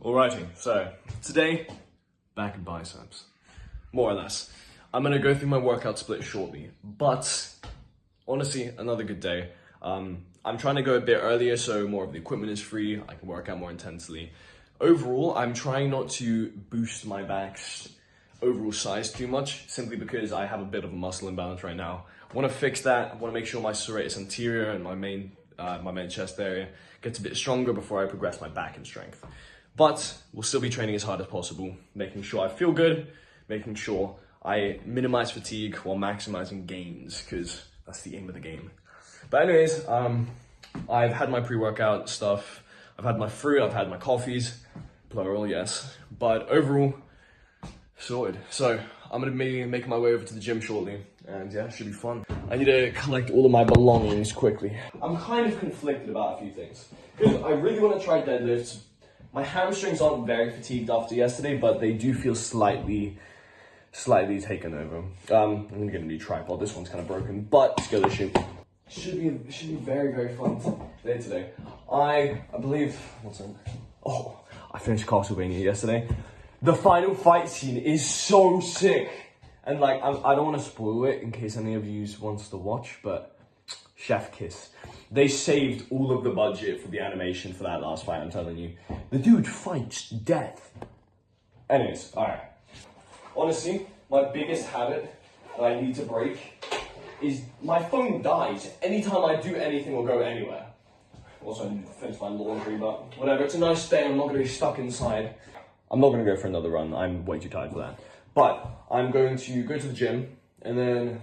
Alrighty, so today, back in biceps, more or less. I'm gonna go through my workout split shortly, but honestly, another good day. I'm trying to go a bit earlier so more of the equipment is free, I can work out more intensely. Overall, I'm trying not to boost my back's overall size too much, simply because I have a bit of a muscle imbalance right now. I want to fix that. I want to make sure my serratus anterior and my main chest area gets a bit stronger before I progress my back in strength. But we'll still be training as hard as possible, making sure I feel good, making sure I minimize fatigue while maximizing gains, because that's the aim of the game. But anyways, I've had my pre-workout stuff, I've had my fruit, I've had my coffees, plural, yes. But overall, sorted. So I'm gonna be making my way over to the gym shortly, and yeah, it should be fun. I need to collect all of my belongings quickly. I'm kind of conflicted about a few things, because I really want to try deadlifts. My hamstrings aren't very fatigued after yesterday, but they do feel slightly taken over. I'm gonna get a new tripod. This one's kind of broken, but skill issue. Should be very, very fun day today. I believe, I finished Castlevania yesterday. The final fight scene is so sick. And like, I don't want to spoil it in case any of you wants to watch, but chef kiss. They saved all of the budget for the animation for that last fight, I'm telling you. The dude fights death. Anyways, alright. Honestly, my biggest habit that I need to break is my phone dies anytime I do anything or go anywhere. Also, I need to finish my laundry, but whatever. It's a nice day, I'm not going to be stuck inside. I'm not going to go for another run, I'm way too tired for that. But I'm going to go to the gym, and then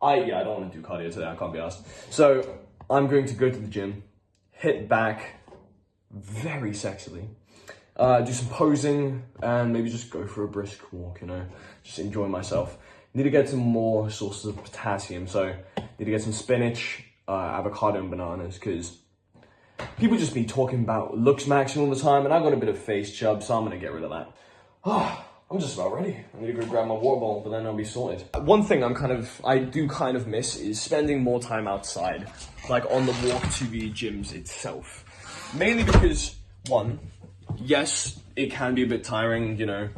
I don't want to do cardio today, I can't be asked. So I'm going to go to the gym, hit back very sexily, do some posing, and maybe just go for a brisk walk, you know, just enjoy myself. Need to get some more sources of potassium, so need to get some spinach, avocado and bananas, because people just be talking about looks maxing all the time, and I've got a bit of face chub, so I'm gonna get rid of that. I'm just about ready. I need to go grab my water bottle, but then I'll be sorted. One thing I do kind of miss is spending more time outside, like on the walk to the gyms itself. Mainly because, one, yes, it can be a bit tiring, you know,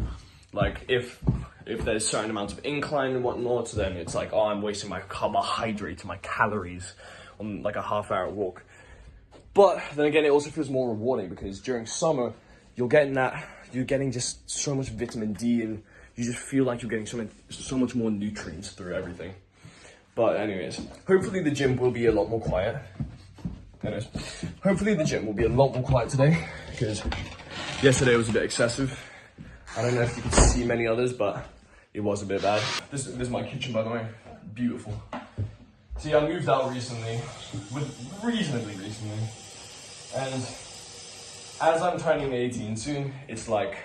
like if there's certain amounts of incline and whatnot, then it's like, oh, I'm wasting my carbohydrates, my calories on like a half-hour walk. But then again, it also feels more rewarding because during summer, you're getting just so much vitamin D, and you just feel like you're getting so much more nutrients through everything. But anyways, hopefully the gym will be a lot more quiet. Anyways, hopefully the gym will be a lot more quiet today, because yesterday was a bit excessive. I don't know if you can see many others, but it was a bit bad. This is my kitchen, by the way. Beautiful. See, I moved out reasonably recently. And as I'm turning 18 soon, it's like,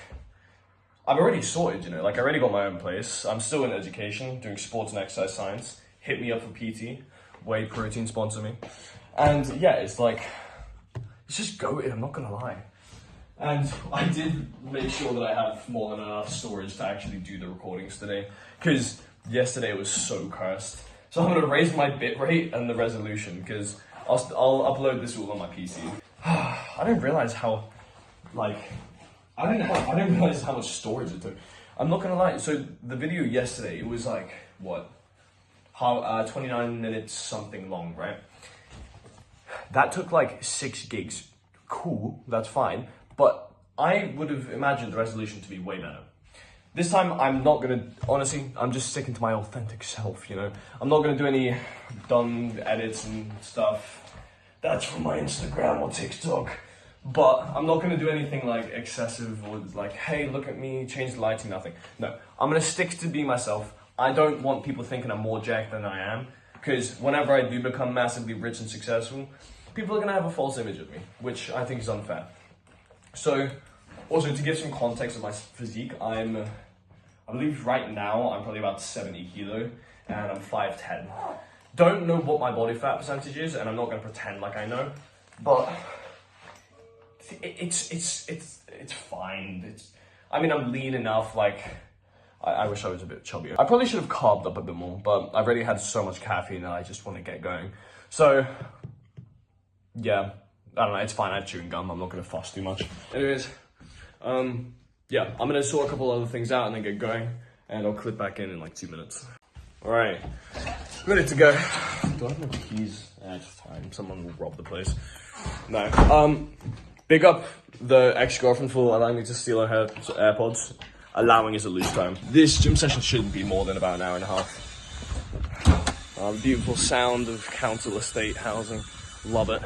I'm already sorted, you know, like I already got my own place. I'm still in education, doing sports and exercise science. Hit me up for PT, whey protein sponsor me. And yeah, it's like, it's just goated, I'm not gonna lie. And I did make sure that I have more than enough storage to actually do the recordings today, because yesterday was so cursed. So I'm gonna raise my bitrate and the resolution, because I'll upload this all on my PC. I didn't realize how much storage it took. I'm not gonna lie, so the video yesterday, it was like, 29 minutes something long, right? That took like 6 gigs. Cool, that's fine. But I would have imagined the resolution to be way better. This time, I'm not gonna, honestly, I'm just sticking to my authentic self, you know? I'm not gonna do any done edits and stuff. That's for my Instagram or TikTok. But I'm not gonna do anything like excessive or like, hey, look at me, change the lighting, nothing. No, I'm gonna stick to being myself. I don't want people thinking I'm more jacked than I am, because whenever I do become massively rich and successful, people are gonna have a false image of me, which I think is unfair. So, also to give some context of my physique, I believe right now I'm probably about 70 kilo and I'm 5'10". Don't know what my body fat percentage is, and I'm not gonna pretend like I know, but it's fine. I'm lean enough, like, I wish I was a bit chubbier. I probably should have carved up a bit more, but I've already had so much caffeine that I just want to get going. So, yeah, I don't know, it's fine, I have chewing gum, I'm not gonna fuss too much. Anyways, yeah, I'm gonna sort a couple other things out and then get going, and I'll clip back in like 2 minutes. Alright, ready to go. Do I have my keys? It's fine, someone will rob the place. No, big up the ex-girlfriend for allowing me to steal her AirPods, allowing us a loose time. This gym session shouldn't be more than about an hour and a half. Beautiful sound of council estate housing, love it.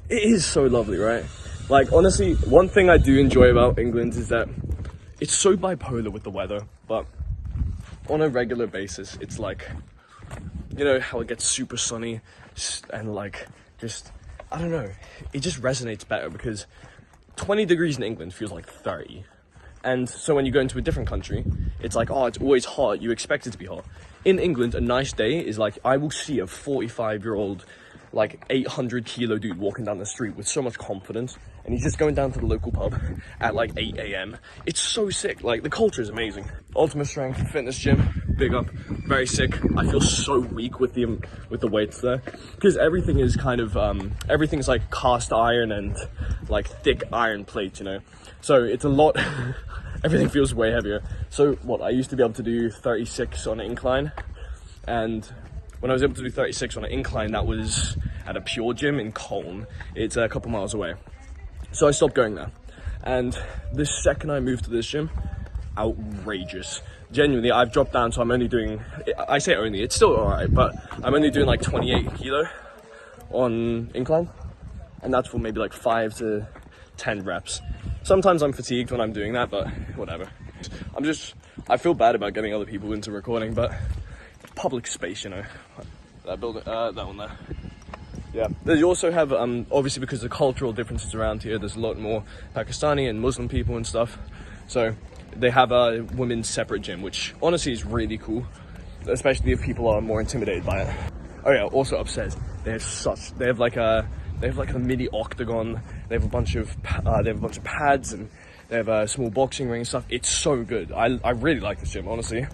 It is so lovely, right? Like, honestly, one thing I do enjoy about England is that it's so bipolar with the weather, but on a regular basis, it's like, you know, how it gets super sunny and like, just, I don't know, it just resonates better because 20 degrees in England feels like 30. And so when you go into a different country, it's like, oh, it's always hot, you expect it to be hot. In England, a nice day is like, I will see a 45-year-old, like 800 kilo dude walking down the street with so much confidence, and he's just going down to the local pub at like 8 a.m. It's so sick, like the culture is amazing. Ultimate Strength Fitness Gym, big up, very sick. I feel so weak with the weights there, because everything is kind of, everything's like cast iron and like thick iron plates, you know? So it's a lot, everything feels way heavier. So what, I used to be able to do 36 on an incline, and when I was able to do 36 on an incline, that was at a Pure Gym in Cologne. It's a couple miles away. So I stopped going there. And the second I moved to this gym, outrageous. Genuinely, I've dropped down, so I'm only doing, I say only, it's still alright, but I'm only doing like 28 kilo on incline. And that's for maybe like 5 to 10 reps. Sometimes I'm fatigued when I'm doing that, but whatever. I feel bad about getting other people into recording, but public space, you know. That building, that one there. Yeah. You also have, obviously because of the cultural differences around here, there's a lot more Pakistani and Muslim people and stuff. So they have a women's separate gym, which honestly is really cool, especially if people are more intimidated by it. Oh yeah, also upstairs, they have like a mini octagon. They have a bunch of pads, and they have a small boxing ring and stuff. It's so good. I really like this gym, honestly.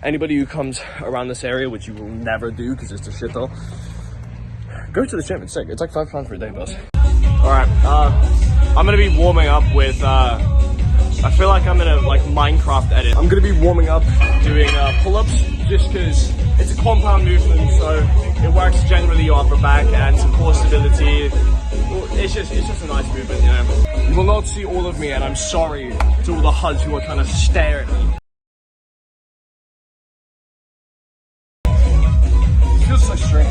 Anybody who comes around this area, which you will never do because it's a shithole, go to the gym, it's sick. It's like £5 for a day bus. Alright, I'm gonna be warming up with, I feel like I'm in a like Minecraft edit. I'm gonna be warming up doing pull-ups, just because it's a compound movement, so it works generally your upper back and some core stability. It's just a nice movement, you know. You will not see all of me, and I'm sorry to all the HUDs who are trying to stare at me. It feels so strange.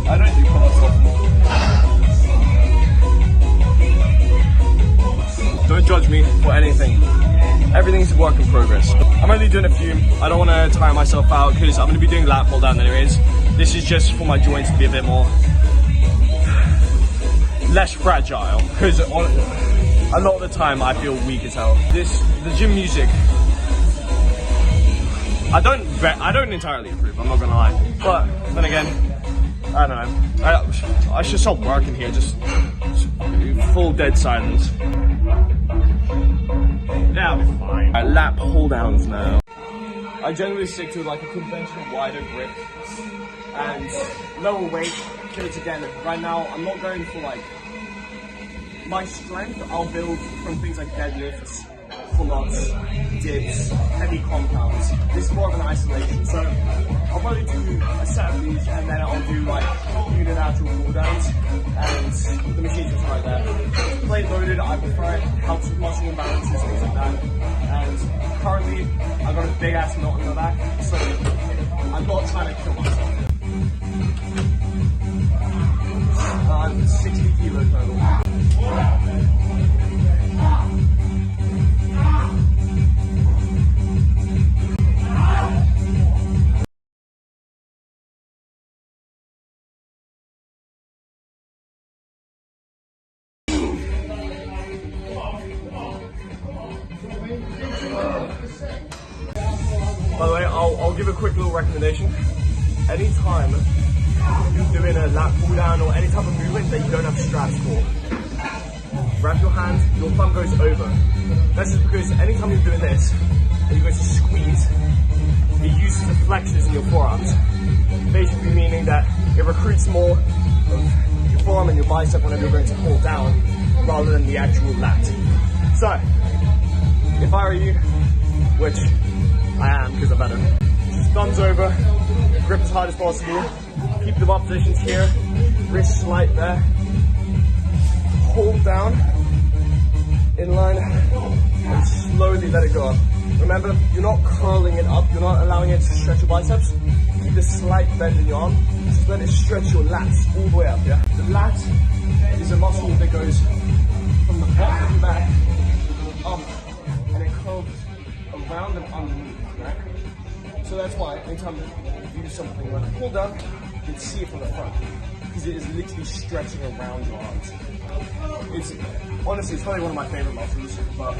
I don't do pull-ups often. Don't judge me for anything. Everything's a work in progress. I'm only doing a few. I don't want to tire myself out because I'm going to be doing lat pull down anyways. This is just for my joints to be a bit more less fragile, because a lot of the time I feel weak as hell. The gym music, I don't entirely approve, I'm not gonna lie, but then again, I don't know, I should stop working here, just full dead silence. Yeah, I'll be fine. Lat pull downs now. I generally stick to like a conventional wider grip and lower weight, because again, right now I'm not going for like, my strength I'll build from things like deadlifts, pull-ups, dips, heavy compounds. This is more of an isolation, so I'll probably do a set of these and then I'll do like unilateral pull downs, and the machine's just right there. Plate loaded, I prefer it, helps with muscle imbalances, things like that. And currently I've got a big ass knot in my back, so I'm not trying to kill myself. 60 kilo total. By the way, I'll give a quick little recommendation. Anytime you're doing a lat pull down or any type of movement that you don't have straps for, wrap your hand, your thumb goes over. That's just because anytime you're doing this and you're going to squeeze, it uses the flexors in your forearms. Basically meaning that it recruits more of your forearm and your bicep whenever you're going to pull down, rather than the actual lat. So, if I were you, which I am because I'm better, just thumbs over, grip as hard as possible, keep the bar positions here, wrist slight there, hold down, in line, and slowly let it go up. Remember, you're not curling it up, you're not allowing it to stretch your biceps. Keep a slight bend in your arm, just let it stretch your lats all the way up, yeah? The lat is a muscle that goes from the bottom of your back up, and it curves around and underneath, right? So that's why anytime you do something like a pull down, you can see it from the front, because it is literally stretching around your arms. It's honestly, it's probably one of my favorite muscles, but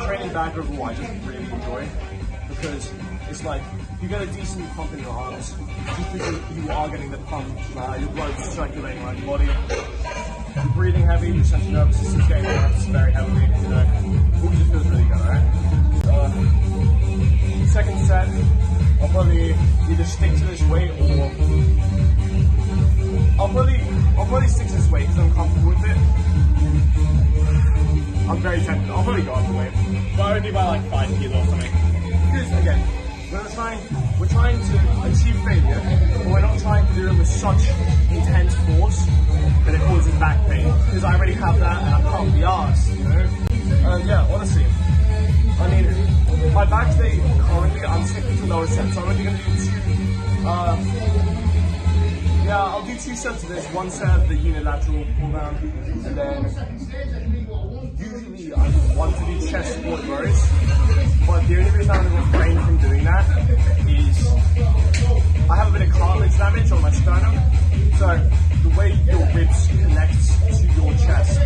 training back overall I just really enjoy, because it's like you get a decent pump in your arms just because you are getting the pump, your blood circulating around your body. You're breathing heavy, your central nervous system's getting worked very heavily, you know. It just feels really good, alright? Second set, I'll probably either stick to this weight or I'll probably stick to this weight because I'm comfortable with it. I'm very tempted. I'll probably go up the weight, but only by like 5 kilos or something. Because again, we're trying to achieve failure, but we're not trying to do it with such intense force that it causes back pain. Because I already have that and I can't be arsed, you know? Yeah, honestly, I mean, my back day currently, I'm sticking to lower sets, so I'm only going to do 2. Yeah, I'll do 2 sets of this, 1 set of the unilateral pull down, and then usually I want to do chest squat rows, but the only reason I'm going to refrain from doing that is I have a bit of cartilage damage on my sternum, so the way your ribs connect to your chest,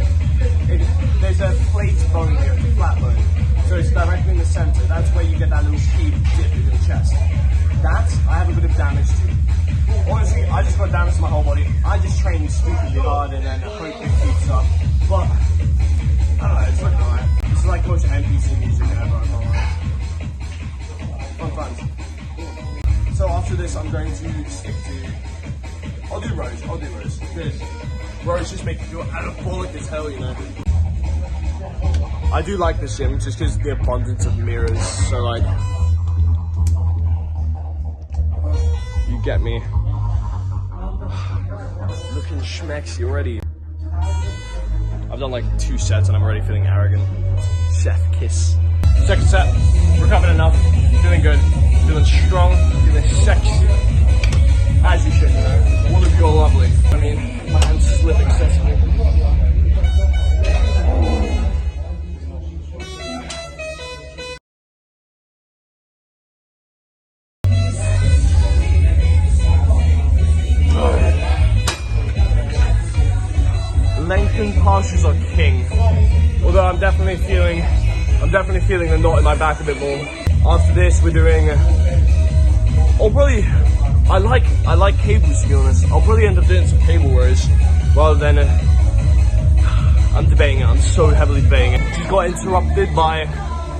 there's a plate bone here, it's a flat bone, so it's directly in the center. That's where you get that little deep dip in your chest. That I have a bit of damage to. Honestly, I just got damage to my whole body. I just train stupidly hard and then hope it keeps up. But I don't know, it's looking alright. It's like most NPC music ever. Fun times. So after this, I'm going to stick to. I'll do rows. Because rows just make you feel anabolic as hell, you know. I do like this gym just because the abundance of mirrors. So like, you get me. Looking schmexy already. I've done like 2 sets and I'm already feeling arrogant. Chef kiss. Second set, recovered enough, feeling good, feeling strong, feeling sexy. As you should, you know. All of you are lovely. I mean, my hands slip excessively. Lengthened partials are king. Although I'm definitely feeling the knot in my back a bit more. After this, we're doing. I like cables, to be honest. I'll probably end up doing some cable rows rather than. I'm debating it. I'm so heavily debating it. Just got interrupted by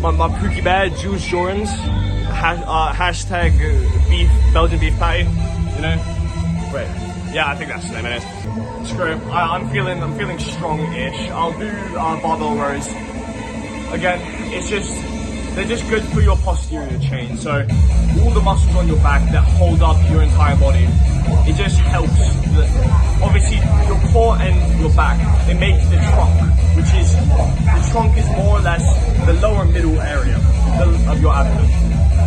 my Pookie Bear, Jules Jorans. Hashtag beef, Belgian beef patty. You know. Wait. Yeah, I think that's the name of it. Screw it. I'm feeling strong-ish. I'll do barbell rows. Again, they're just good for your posterior chain. So all the muscles on your back that hold up your entire body, it just helps. Obviously, your core and your back, they make the trunk, which is, the trunk is more or less the lower middle area of your abdomen.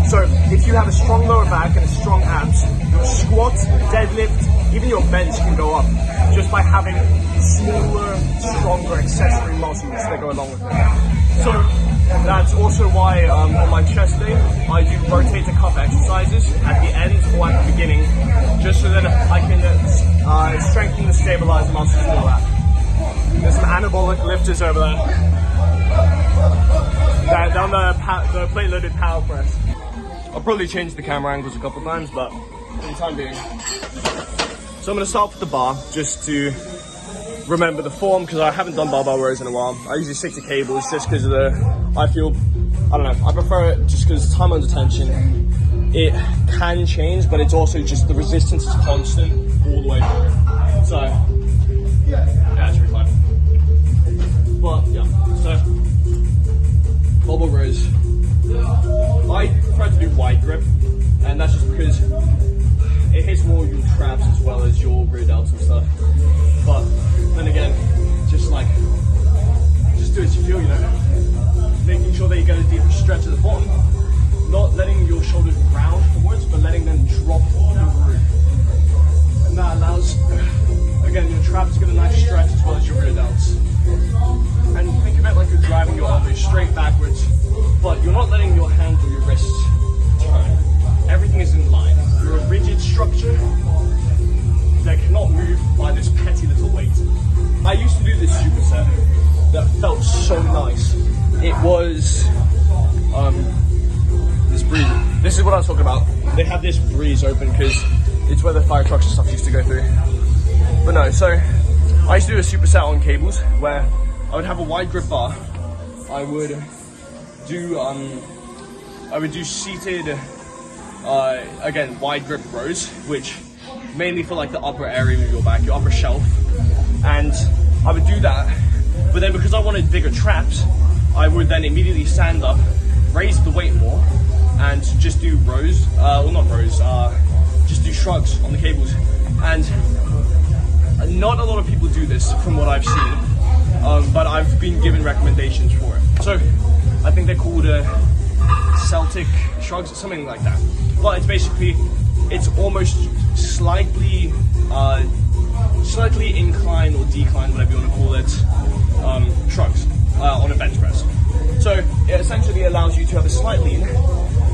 So if you have a strong lower back and a strong abs, your squat, deadlift, even your bench can go up just by having smaller, stronger accessory muscles that go along with it. So that's also why on my chest day, I do rotator cuff exercises at the end or at the beginning, just so that I can strengthen the stabilizer muscles and all that. There's some anabolic lifters over there. Down the plate-loaded power press. I'll probably change the camera angles a couple of times, but for the time being. So I'm going to start with the bar, just to remember the form, because I haven't done barbell rows in a while. I usually stick to cables just because of I prefer it just because time under tension. It can change, but it's also just the resistance is constant all the way through. So, feel, you know, making sure that you get a deeper stretch at the bottom, not letting your shoulders round forwards, but letting them drop to the roof. And that allows, again, your traps get a nice stretch as well as your rear delts. And think of it like you're driving your elbows straight backwards, but you're not letting your hands or your wrists turn. Everything is in line. You're a rigid structure that cannot move by this petty little weight. I used to do this superset that felt so nice. It was this breeze. This is what I was talking about. They have this breeze open because it's where the fire trucks and stuff used to go through. But no, so I used to do a superset on cables where I would have a wide grip bar. I would do seated, again, wide grip rows, which mainly for like the upper area of your back, your upper shelf. And I would do that, but then because I wanted bigger traps, I would then immediately stand up, raise the weight more, and just do rows, well not rows, just do shrugs on the cables. And not a lot of people do this from what I've seen, but I've been given recommendations for it. So I think they're called Celtic shrugs, something like that. But it's basically, it's almost slightly incline or decline, whatever you want to call it, shrugs on a bench press. So it essentially allows you to have a slight lean.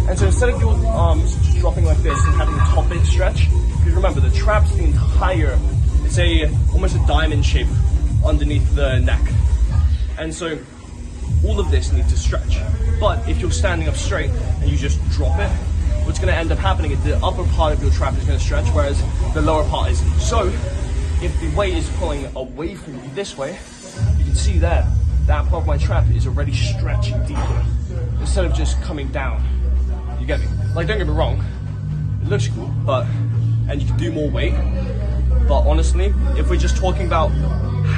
And so instead of your arms just dropping like this and having a top big stretch, because remember the trap's the entire, it's almost a diamond shape underneath the neck. And so all of this needs to stretch. But if you're standing up straight and you just drop it, what's going to end up happening is the upper part of your trap is going to stretch, whereas the lower part isn't. So if the weight is pulling away from you this way, you can see there, that part of my trap is already stretching deeper instead of just coming down. You get me? Like, don't get me wrong, it looks cool, but, and you can do more weight, but honestly, if we're just talking about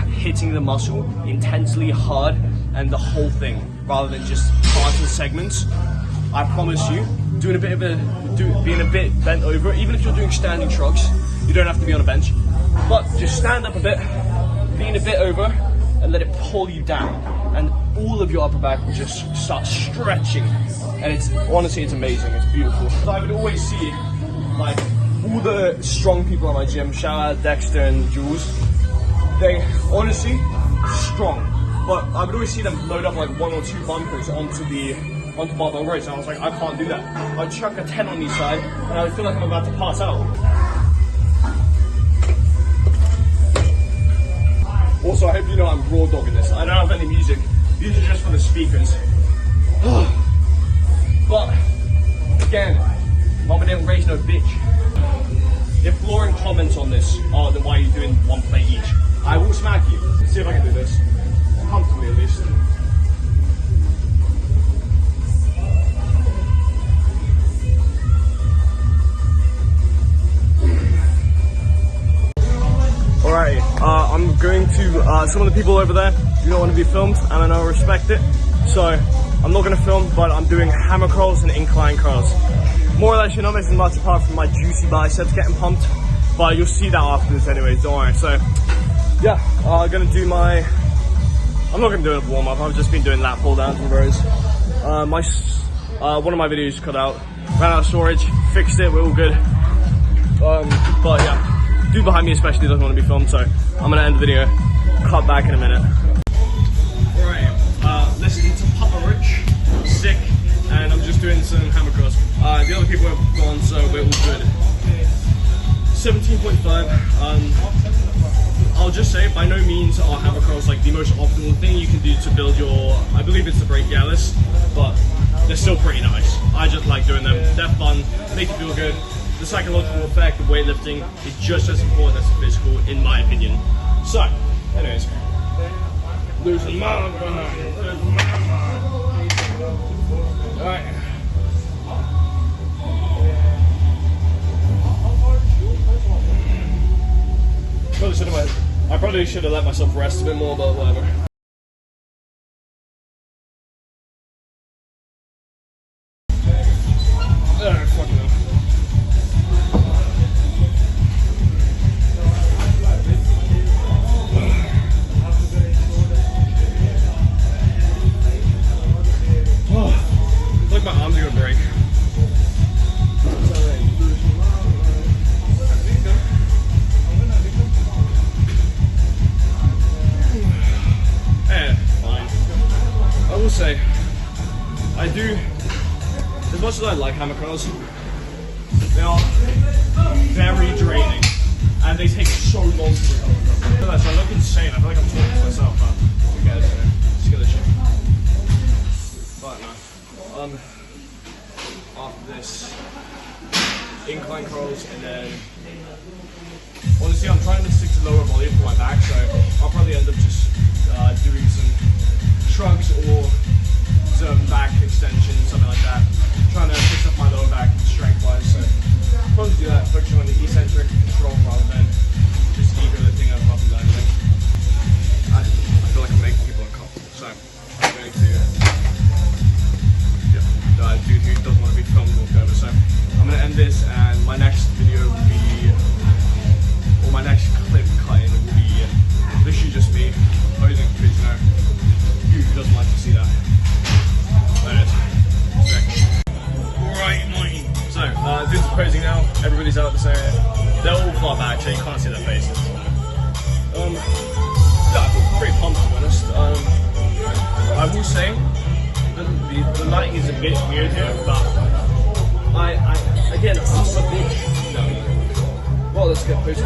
hitting the muscle intensely hard and the whole thing, rather than just parts and segments, I promise you, being a bit bent over, even if you're doing standing shrugs, you don't have to be on a bench, but just stand up a bit, lean a bit over, and let it pull you down, and all of your upper back will just start stretching, and it's, honestly, it's amazing, it's beautiful. So I would always see, like, all the strong people at my gym, shout out Dexter and Jules, they, honestly, strong, but I would always see them load up like 1 or 2 bumpers onto barbell rows, and I was like, I can't do that. I'd chuck a 10 on each side, and I would feel like I'm about to pass out. Also, I hope you know I'm raw dogging this. I don't have any music. These are just for the speakers. But, again, mama didn't raise no bitch. If Lauren comments on this, oh, then why are you doing 1 plate each? I will smack you. Let's see if I can do this. Comfortably, at least. Alright, I'm going to, some of the people over there do not want to be filmed, and I know I respect it, so I'm not going to film, but I'm doing hammer curls and incline curls. More or less, you're not missing much apart from my juicy biceps getting pumped, but you'll see that afterwards anyways, don't worry. So, yeah, I'm going to do my, I'm not going to do a warm-up, I've just been doing lat pull downs and rows. One of my videos cut out, ran out of storage, fixed it, we're all good. But yeah. Dude behind me especially doesn't want to be filmed, so I'm gonna end the video, cut back in a minute. Alright, listening to Papa Rich, sick, and I'm just doing some hammer curls. The other people have gone, so we're all good. 17.5, I'll just say, by no means are hammer curls like the most optimal thing you can do to build your, I believe it's the brachialis, but they're still pretty nice. I just like doing them, they're fun, make you feel good. The psychological effect of weightlifting is just as important as the physical, in my opinion. So, anyways, losing my mind. Alright. I probably should have let myself rest a bit more, but whatever. Fucking hell. say, I do, as much as I like hammer curls, they are very draining, and they take so long to recover. So I look insane. I feel like I'm talking to myself, but who cares? Just get this shit. But no. After this, incline curls, and then honestly, I'm trying to stick to lower volume for my back, so I'll probably end up just doing some shrugs or some back extensions, something like that. Trying to fix up my lower back strength-wise, so I'll probably do that, focusing on the eccentric control rather than just ego lifting up and down. I feel like I'm making people uncomfortable, so I'm going to dude who doesn't want to be filmed walk over. So I'm going to end this, and my next video will be, or my next clip cutting will be literally just me posing, because you know, who doesn't like to see that? There it is. Right, mate. So, dudes are posing now, everybody's out this area. They're all far back, so you can't see their faces. Yeah, I feel pretty pumped, to be honest. I will say, the lighting is a bit weird here, but again, I'm a bitch. No. Well, let's get posted.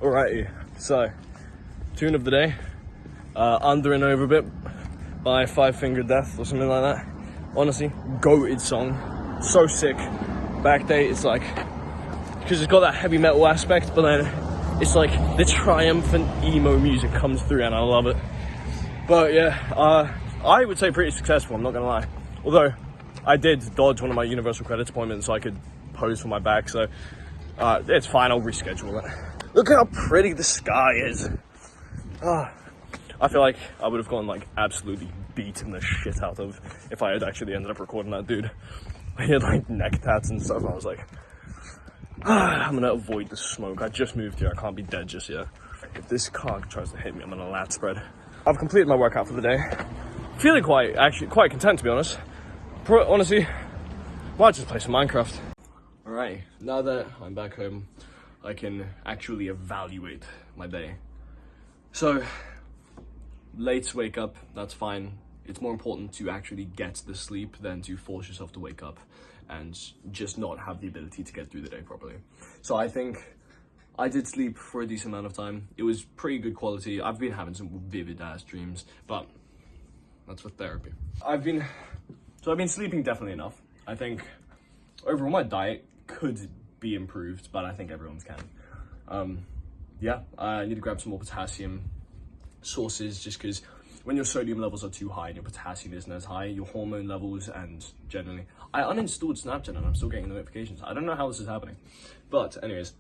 Alrighty, so tune of the day, Under and Over Bit by Five Finger Death or something like that. Honestly, goated song, so sick. Backdate, it's like, because it's got that heavy metal aspect, but then it's like the triumphant emo music comes through, and I love it. But yeah, I would say pretty successful, I'm not gonna lie. Although I did dodge one of my universal credits appointments so I could pose for my back, so it's fine, I'll reschedule it. Look how pretty the sky is. I feel like I would have gone like absolutely beaten the shit out of if I had actually ended up recording that dude. He had like neck tats and stuff. I was like, I'm gonna avoid the smoke. I just moved here. I can't be dead just yet. If this car tries to hit me, I'm gonna lat spread. I've completed my workout for the day. Feeling quite content, to be honest. Honestly, might just play some Minecraft. Alright, now that I'm back home, I can actually evaluate my day. So, late to wake up, that's fine. It's more important to actually get the sleep than to force yourself to wake up and just not have the ability to get through the day properly. So I think I did sleep for a decent amount of time. It was pretty good quality. I've been having some vivid ass dreams, but that's for therapy. I've been sleeping definitely enough. I think overall my diet could be improved, but I think everyone's can. Yeah, I need to grab some more potassium sources just because when your sodium levels are too high and your potassium isn't as high, your hormone levels, and generally, I uninstalled Snapchat and I'm still getting the notifications. I don't know how this is happening, but anyways,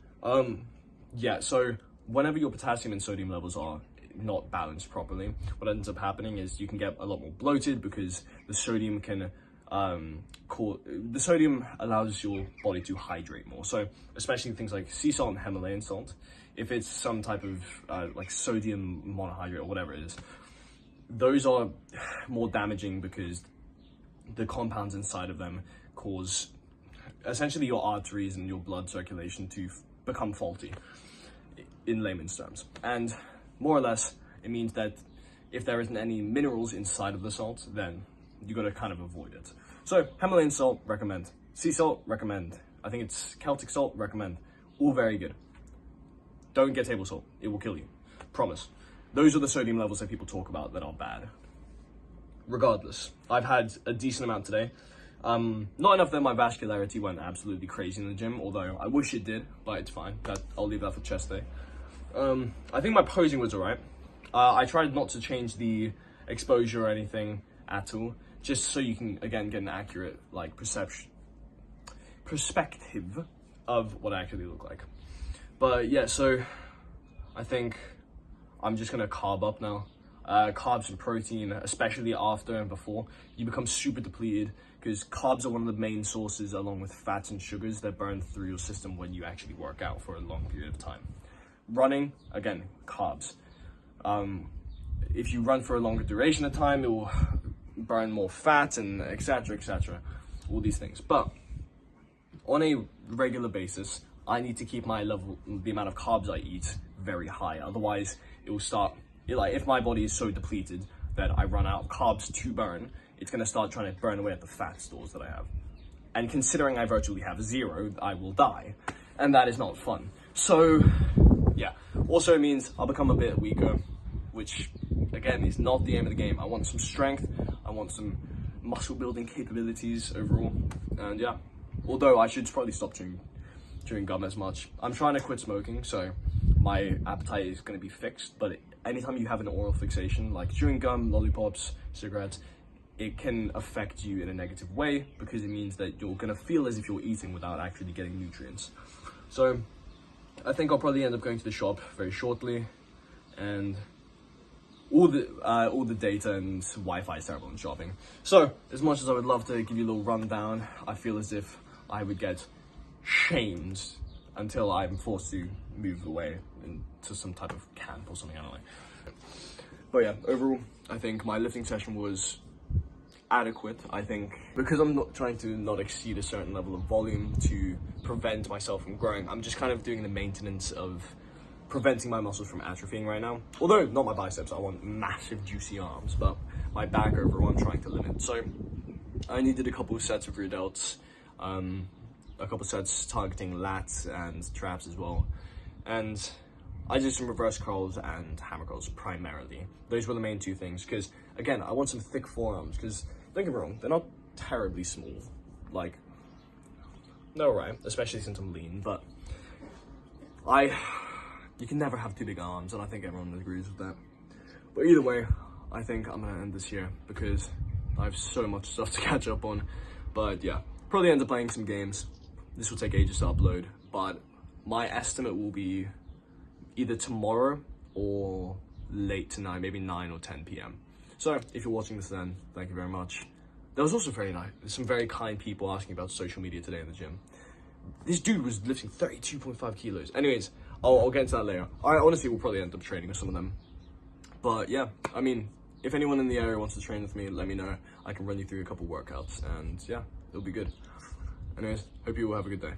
yeah, so whenever your potassium and sodium levels are not balanced properly, what ends up happening is you can get a lot more bloated because the sodium can the sodium allows your body to hydrate more. So especially things like sea salt and Himalayan salt, if it's some type of like sodium monohydrate or whatever it is, those are more damaging because the compounds inside of them cause essentially your arteries and your blood circulation to become faulty, in layman's terms. And more or less, it means that if there isn't any minerals inside of the salt, then you got to kind of avoid it. So Himalayan salt, recommend. Sea salt, recommend. I think it's Celtic salt, recommend. All very good. Don't get table salt, it will kill you. Promise. Those are the sodium levels that people talk about that are bad. Regardless, I've had a decent amount today. Not enough that my vascularity went absolutely crazy in the gym, although I wish it did, but it's fine. I'll leave that for chest day. I think my posing was alright. I tried not to change the exposure or anything at all, just so you can, again, get an accurate, like, perspective of what I actually look like. But yeah, so I think I'm just gonna carb up now. Carbs and protein, especially after and before, you become super depleted because carbs are one of the main sources, along with fats and sugars, that burn through your system when you actually work out for a long period of time. Running, again, carbs. If you run for a longer duration of time, it will burn more fat and etc, all these things. But on a regular basis, I need to keep my level, the amount of carbs I eat, very high. Otherwise, it will start, like, if my body is so depleted that I run out of carbs to burn, it's gonna start trying to burn away at the fat stores that I have. And considering I virtually have zero, I will die. And that is not fun. So, yeah. Also means I'll become a bit weaker, which, again, is not the aim of the game. I want some strength, I want some muscle building capabilities overall, and yeah. Although I should probably stop chewing gum as much. I'm trying to quit smoking, so my appetite is going to be fixed, but anytime you have an oral fixation, like chewing gum, lollipops, cigarettes, it can affect you in a negative way because it means that you're going to feel as if you're eating without actually getting nutrients. So I think I'll probably end up going to the shop very shortly, and all the data and Wi-Fi is terrible in shopping. So as much as I would love to give you a little rundown, I feel as if I would get shamed until I'm forced to move away into some type of camp or something, I don't know. But yeah, overall, I think my lifting session was adequate. I think because I'm not trying to not exceed a certain level of volume to prevent myself from growing, I'm just kind of doing the maintenance of preventing my muscles from atrophying right now. Although not my biceps, I want massive juicy arms, but my back overall I'm trying to limit. So I only did a couple of sets of rear delts, a couple sets targeting lats and traps as well, and I did some reverse curls and hammer curls primarily. Those were the main two things, because again, I want some thick forearms, because don't get me wrong, they're not terribly small, like, no right, especially since I'm lean, but you can never have too big arms, and I think everyone agrees with that. But either way, I think I'm gonna end this here because I have so much stuff to catch up on. But yeah, probably end up playing some games. This will take ages to upload, but my estimate will be either tomorrow or late tonight, maybe 9 or 10 p.m. So if you're watching this then, thank you very much. There was also some very kind people asking about social media today in the gym. This dude was lifting 32.5 kilos. Anyways, I'll get into that later. I honestly will probably end up training with some of them. But yeah, I mean, if anyone in the area wants to train with me, let me know. I can run you through a couple workouts, and yeah, it'll be good. Anyways, hope you all have a good day.